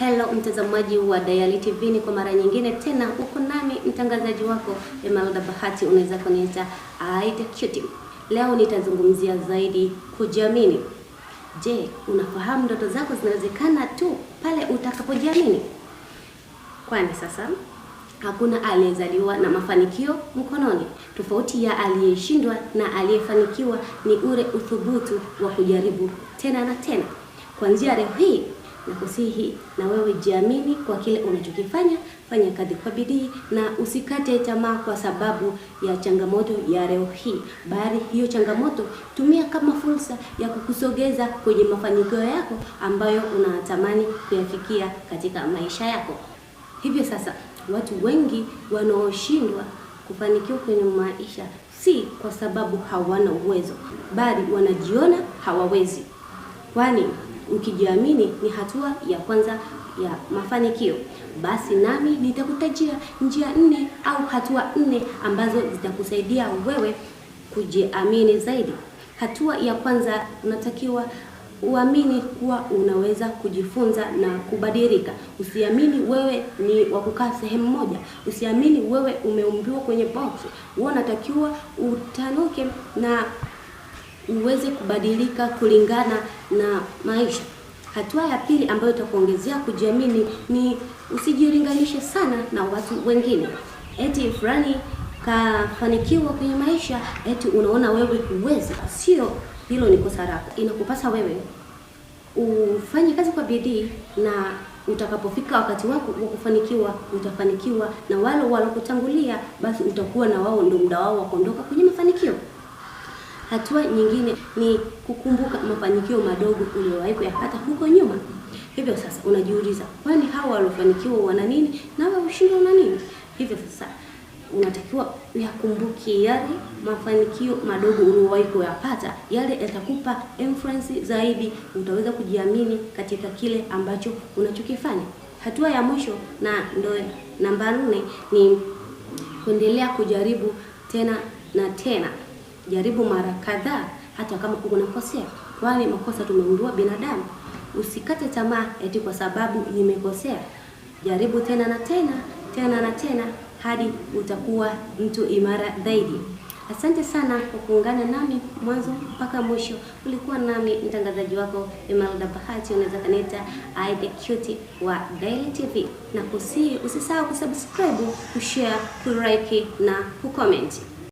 Hello mtazamaji wa Daily TV, ni kwa mara nyingine tena uko nami mtangazaji wako Emelda Bahati, unaweza kuniita Aida Cutie. Leo nitazungumzia zaidi kujiamini. Je, unafahamu ndoto zako zinawezekana tu pale utakapojiamini? Kwani sasa hakuna aliyezaliwa na mafanikio mkononi. Tofauti ya aliyeshindwa na aliyefanikiwa ni ule uthubutu wa kujaribu tena na tena. Kuanzia leo hii nakusihi na wewe jiamini kwa kile unachokifanya, fanya kazi kwa bidii na usikate tamaa kwa sababu ya changamoto ya leo hii. Bali hiyo changamoto tumia kama fursa ya kukusogeza kwenye mafanikio yako ambayo unatamani kuyafikia katika maisha yako. Hivyo sasa, watu wengi wanaoshindwa kufanikiwa kwenye maisha si kwa sababu hawana uwezo, bali wanajiona hawawezi. Kwani ukijiamini ni hatua ya kwanza ya mafanikio. Basi nami nitakutajia njia 4 au hatua 4 ambazo zitakusaidia wewe kujiamini zaidi. Hatua ya kwanza, unatakiwa uamini kuwa unaweza kujifunza na kubadilika. Usiamini wewe ni wa kukaa sehemu moja. Usiamini wewe umeumbiwa kwenye box. Wewe unatakiwa utanuke na uweze kubadilika kulingana na maisha. Hatua ya pili ambayo itakuongezea kujiamini ni usijilinganishe sana na watu wengine. Eti fulani kafanikiwa kwenye maisha, eti unaona wewe huwezi. Sio, hilo ni kosa lako. Inakupasa wewe ufanye kazi kwa bidii, na utakapofika wakati wako wa kufanikiwa utafanikiwa, na wale walokutangulia basi utakuwa na wao ndio muda wao wa kuondoka kwenye mafanikio. Hatua nyingine ni kukumbuka mafanikio madogo uliyowahi kuyapata huko nyuma. Hivyo sasa unajiuliza, kwani hawa waliofanikiwa wana nini na wewe ushindwa una nini? Hivyo sasa unatakiwa uyakumbuke yale mafanikio madogo uliyowahi kuyapata. Yale yatakupa influence zaidi, utaweza kujiamini katika kile ambacho unachokifanya. Hatua ya mwisho na ndio namba 4 ni kuendelea kujaribu tena na tena. Jaribu mara kadhaa hata kama unakosea, kwani makosa tumeundwa binadamu. Usikate tamaa eti kwa sababu nimekosea. Jaribu tena na tena, tena na tena hadi utakuwa mtu imara zaidi. Asante sana kwa kuungana nami mwanzo mpaka mwisho. Ulikuwa nami mtangazaji wako Emelda Bahati, unaweza kaniita Aida Cutie wa Daily TV. Na usisahau kusubscribe, kushare, kulike na kucomment.